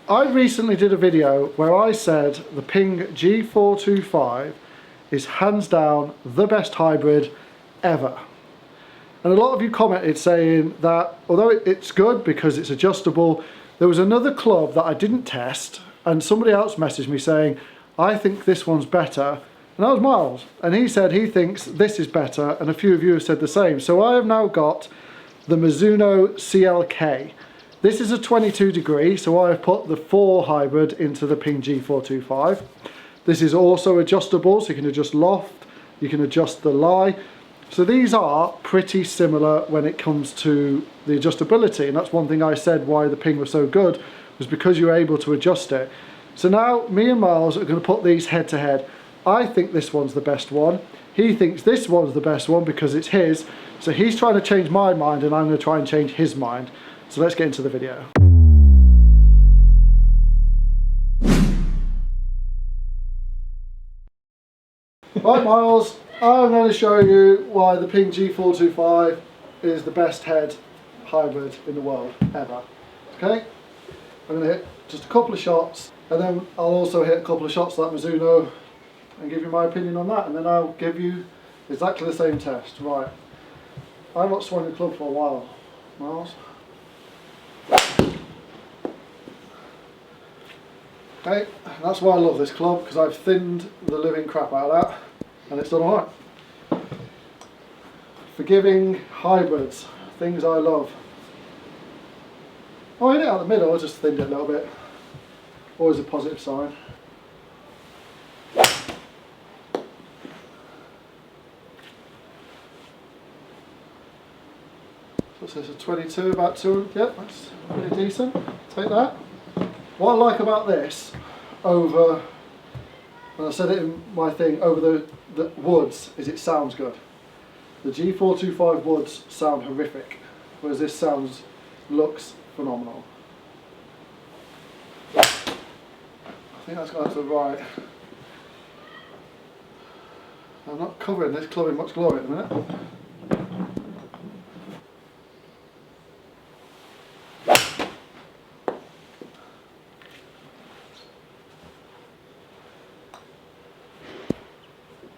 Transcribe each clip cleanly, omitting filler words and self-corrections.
I recently did a video where I said the Ping G425 is hands down the best hybrid ever. And a lot of you commented saying that although it's good because it's adjustable, there was another club that I didn't test and somebody else messaged me saying, I think this one's better. And that was Miles. And he said he thinks this is better, and a few of you have said the same. So I have now got the Mizuno CLK. This is a 22 degree, so I have put the 4 hybrid into the Ping G425. This is also adjustable, so you can adjust loft, you can adjust the lie. So these are pretty similar when it comes to the adjustability, and that's one thing I said why the Ping was so good, was because you're able to adjust it. So now me and Miles are going to put these head to head. I think this one's the best one. He thinks this one's the best one because it's his. So he's trying to change my mind and I'm going to try and change his mind. So let's get into the video. Right, Miles, I'm going to show you why the Ping G425 is the best head hybrid in the world ever. Okay? I'm going to hit just a couple of shots and then I'll also hit a couple of shots like Mizuno and give you my opinion on that, and then I'll give you exactly the same test. Right, I've not swung a club for a while, Miles. Okay, that's why I love this club, because I've thinned the living crap out of that and it's done alright. Forgiving hybrids, things I love. Oh, I hit it out the middle, I just thinned it a little bit. Always a positive sign. So it's a 22, about 200, yep, that's pretty decent, take that. What I like about this, over, and I said it in my thing, over the woods, is it sounds good. The G425 woods sound horrific, whereas this looks phenomenal. I think that's going to the right. I'm not covering this club in much glory at the minute.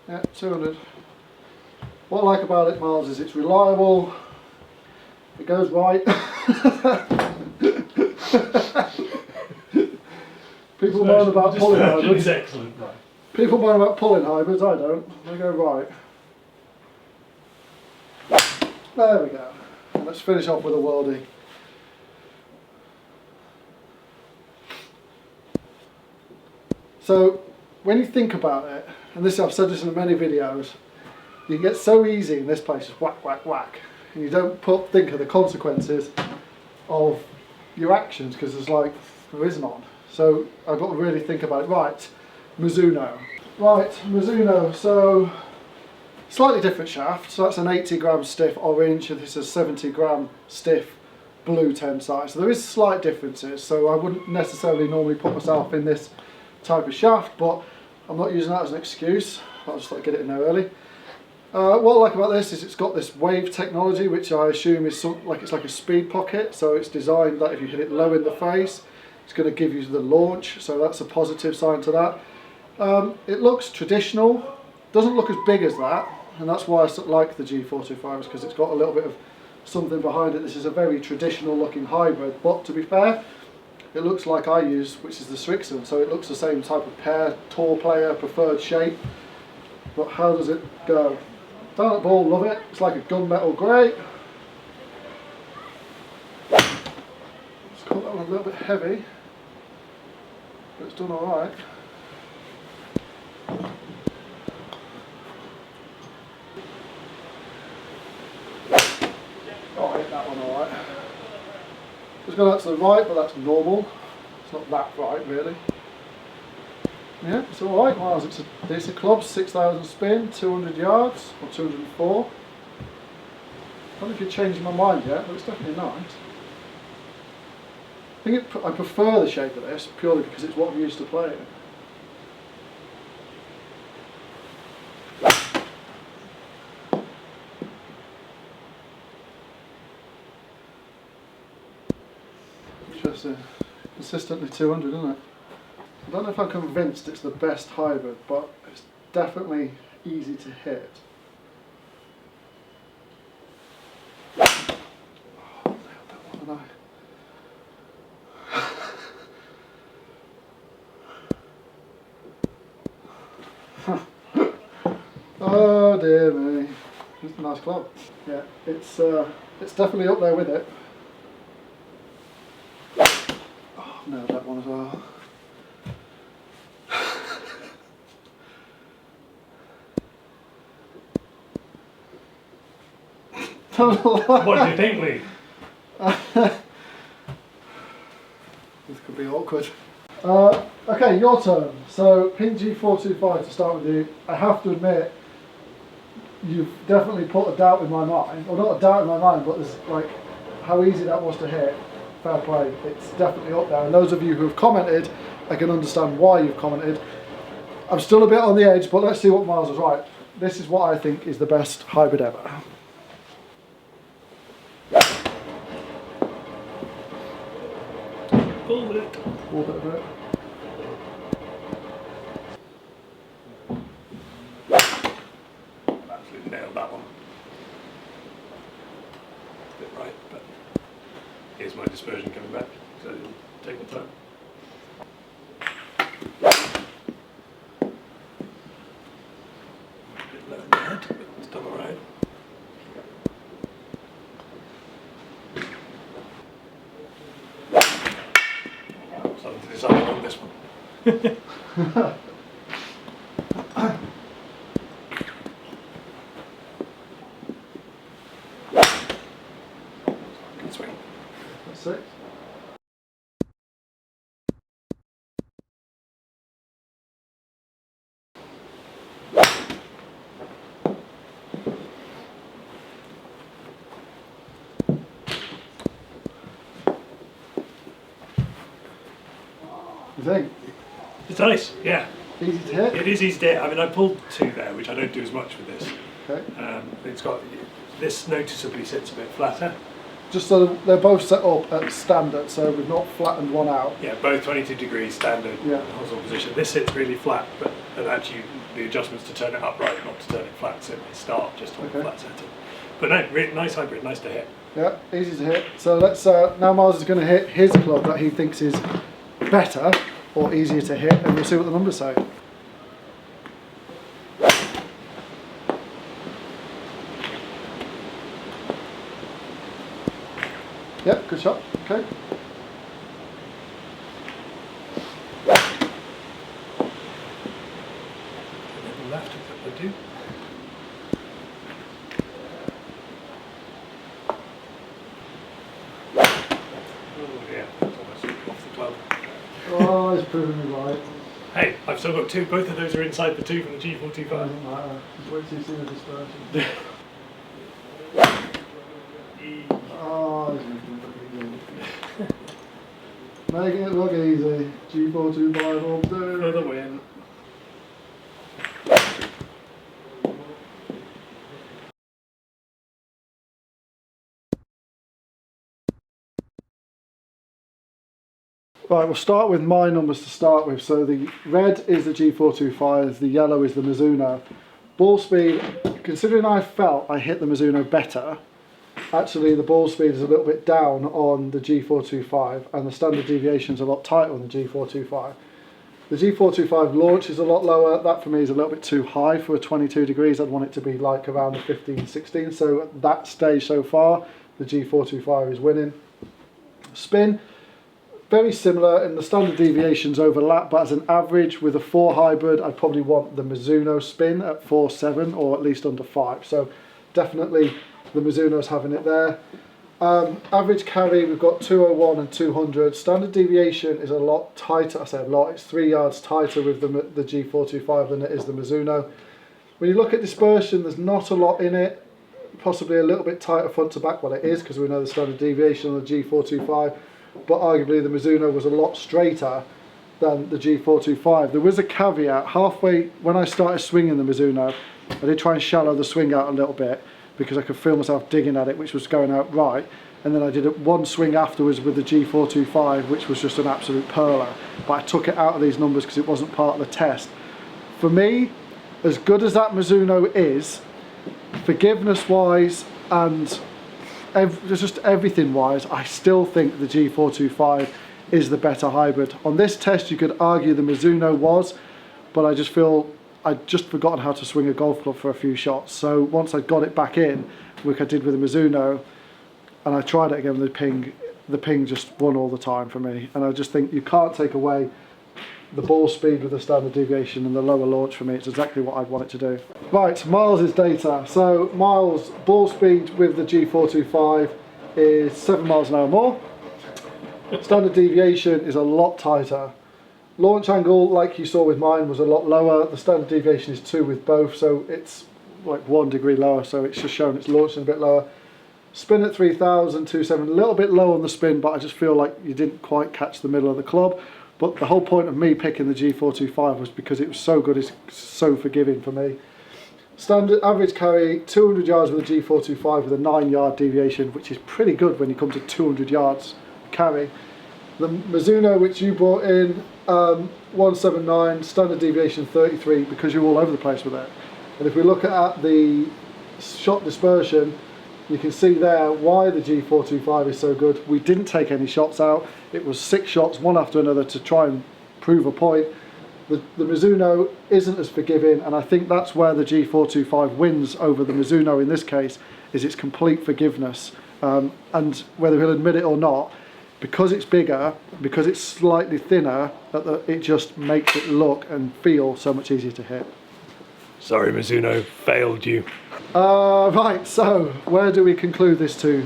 Yeah, 200. What I like about it, Miles, is it's reliable, it goes right. People moan about pulling hybrids. Excellent, right. People moan about pulling hybrids, I don't. They go right. There we go. And let's finish off with a worldie. So, when you think about it, and this I've said this in many videos, you get so easy in this place, just whack, whack, whack, and you don't think of the consequences of your actions, because there is none. So I've got to really think about it. Right, Mizuno. Right, Mizuno, so slightly different shaft, so that's an 80 gram stiff orange, and this is a 70 gram stiff blue tensite. So there is slight differences, so I wouldn't necessarily normally put myself in this type of shaft, but I'm not using that as an excuse. I'll just get it in there early. What I like about this is it's got this wave technology, which I assume is it's like a speed pocket. So it's designed that if you hit it low in the face, it's going to give you the launch. So that's a positive sign to that. It looks traditional, doesn't look as big as that, and that's why I like the G425, because it's got a little bit of something behind it. This is a very traditional looking hybrid, but to be fair, it looks like I use, which is the Strixon, so it looks the same type of pair, tour player, preferred shape. But how does it go? Down at ball, love it. It's like a gunmetal grey. Let's call that one a little bit heavy, but it's done alright. Oh, I hit that one alright. Just going out to the right, but that's normal. It's not that right, really. Yeah, it's alright, Miles. It's a decent club, 6,000 spin, 200 yards, or 204. I don't know if you're changing my mind yet, but it's definitely nice. I prefer the shape of this, purely because it's what I'm used to playing. Interesting. consistently 200, isn't it? I don't know if I'm convinced it's the best hybrid, but it's definitely easy to hit. Oh, nailed that one, didn't I? Oh dear me. It's a nice club. Yeah, it's definitely up there with it. Oh, nailed that one as well. What do you think, Lee? This could be awkward. Okay, your turn. So, pink G425 to start with you. I have to admit, you've definitely put a doubt in my mind. Or not a doubt in my mind, but there's like how easy that was to hit. Fair play. It's definitely up there. And those of you who have commented, I can understand why you've commented. I'm still a bit on the edge, but let's see what Miles is right. This is what I think is the best hybrid ever. Pull it. Pull it a bit. Absolutely nailed that one. A bit right, but here's my dispersion coming back, so it'll take the time. A bit low in the head, but it's done alright. Something to decide on this one. Good swing. That's it. You think? It's nice, yeah. Easy to hit? It is easy to hit. I mean, I pulled two there, which I don't do as much with this. Okay. It's got, this noticeably sits a bit flatter. Just so they're both set up at standard, so we've not flattened one out. Yeah, both 22 degrees standard Yeah. horizontal position. This sits really flat, but and actually the adjustments to turn it upright, not to turn it flat, so it may start just on Okay. flat setting. But no, really nice hybrid, nice to hit. Yeah, easy to hit. So let's now Miles is going to hit his club that he thinks is better or easier to hit, and we'll see what the numbers say. Yep, good shot. Okay. Never left if I do. Oh yeah, that's almost off the club. Oh, he's proving me right. Hey, I've still got two. Both of those are inside the two from the G425. Doesn't matter. Just wait till you see the dispersion. Oh, he's making it look easy. Making it look easy. G425 all do. For the win. Right, we'll start with my numbers to start with. So the red is the G425, the yellow is the Mizuno. Ball speed, considering I felt I hit the Mizuno better, actually the ball speed is a little bit down on the G425 and the standard deviation is a lot tighter on the G425. The G425 launch is a lot lower. That for me is a little bit too high for a 22 degrees. I'd want it to be like around the 15, 16. So at that stage so far, the G425 is winning. Spin, very similar, and the standard deviations overlap, but as an average with a 4 hybrid, I'd probably want the Mizuno spin at 4.7 or at least under 5. So definitely the Mizuno's having it there. Average carry, we've got 201 and 200. Standard deviation is a lot tighter. I say a lot, it's 3 yards tighter with the G425 than it is the Mizuno. When you look at dispersion, there's not a lot in it. Possibly a little bit tighter front to back. Well, it is because we know the standard deviation on the G425. But arguably the Mizuno was a lot straighter than the G425. There was a caveat halfway when I started swinging the Mizuno. I did try and shallow the swing out a little bit because I could feel myself digging at it, which was going out right. and then I did one swing afterwards with the G425, which was just an absolute perler. But I took it out of these numbers because it wasn't part of the test. For me, as good as that Mizuno is, forgiveness-wise and just everything-wise, I still think the G425 is the better hybrid. On this test, you could argue the Mizuno was, but I just feel I'd just forgotten how to swing a golf club for a few shots. So once I got it back in, like I did with the Mizuno, and I tried it again with the ping just won all the time for me. And I just think you can't take away the ball speed with the standard deviation and the lower launch. For me, it's exactly what I'd want it to do. Right, Miles' data. So Miles' ball speed with the G425 is 7 miles an hour more. Standard deviation is a lot tighter. Launch angle, like you saw with mine, was a lot lower. The standard deviation is 2 with both, so it's like 1 degree lower, so it's just showing it's launching a bit lower. Spin at 3,000, 2.7, a little bit low on the spin, but I just feel like you didn't quite catch the middle of the club. But the whole point of me picking the G425 was because it was so good, it's so forgiving for me. Standard average carry, 200 yards with a G425 with a 9-yard deviation, which is pretty good when you come to 200 yards carry. The Mizuno, which you brought in, 179, standard deviation 33, because you're all over the place with it. And if we look at the shot dispersion, you can see there why the G425 is so good. We didn't take any shots out. It was 6 shots, one after another, to try and prove a point. The Mizuno isn't as forgiving, and I think that's where the G425 wins over the Mizuno in this case, is its complete forgiveness. And whether he'll admit it or not, because it's bigger, because it's slightly thinner, it just makes it look and feel so much easier to hit. Sorry, Mizuno, failed you. Right, so where do we conclude this to?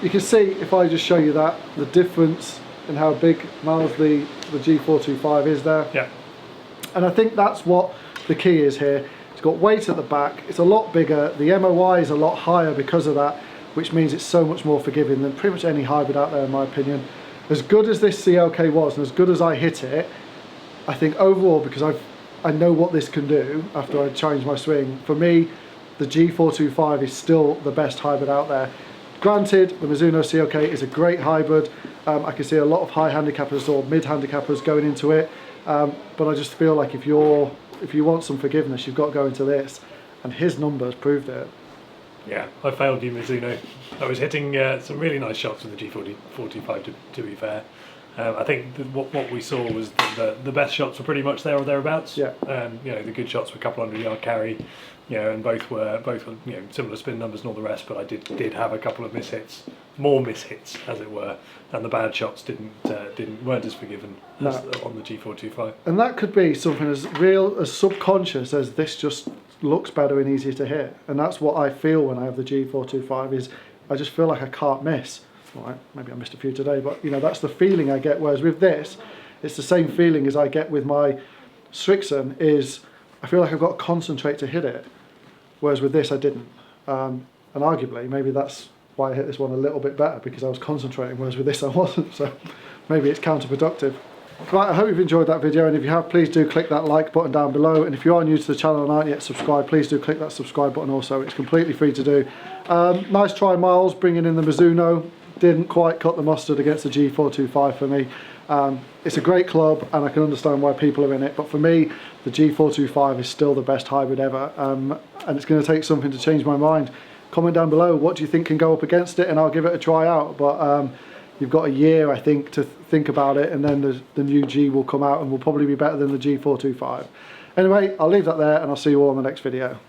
You can see, if I just show you that, the difference in how big Miles the G425 is there. Yeah. And I think that's what the key is here. It's got weight at the back, it's a lot bigger, the MOI is a lot higher because of that, which means it's so much more forgiving than pretty much any hybrid out there in my opinion. As good as this CLK was, and as good as I hit it, I think overall, because I know what this can do after I changed my swing, for me, the G425 is still the best hybrid out there. Granted, the Mizuno CLK is a great hybrid. I can see a lot of high handicappers or mid handicappers going into it, but I just feel like if you want some forgiveness, you've got to go into this, and his numbers proved it. Yeah, I failed you, Mizuno. I was hitting some really nice shots with the G425, to be fair. I think what we saw was that the best shots were pretty much there or thereabouts. Yeah. You know, the good shots were a couple 100-yard carry, you know, and both were you know, similar spin numbers and all the rest. But I did have a couple of mishits, more mishits as it were, and the bad shots weren't as forgiven as on the G425. And that could be something as real as subconscious as this just looks better and easier to hit, and that's what I feel when I have the G425. Is I just feel like I can't miss. Right, maybe I missed a few today, but you know, that's the feeling I get. Whereas with this, it's the same feeling as I get with my Strixon, is I feel like I've got to concentrate to hit it. Whereas with this, I didn't. And arguably, maybe that's why I hit this one a little bit better, because I was concentrating, whereas with this I wasn't. So maybe it's counterproductive. Right, I hope you've enjoyed that video, and if you have, please do click that like button down below, and if you are new to the channel and aren't yet subscribed, please do click that subscribe button also. It's completely free to do. Nice try, Miles, bringing in the Mizuno. Didn't quite cut the mustard against the G425 for me. It's a great club, and I can understand why people are in it, but for me, the G425 is still the best hybrid ever, and it's going to take something to change my mind. Comment down below, what do you think can go up against it, and I'll give it a try out. But you've got a year, I think, to think about it, and then the new G will come out and will probably be better than the G425. Anyway, I'll leave that there, and I'll see you all in the next video.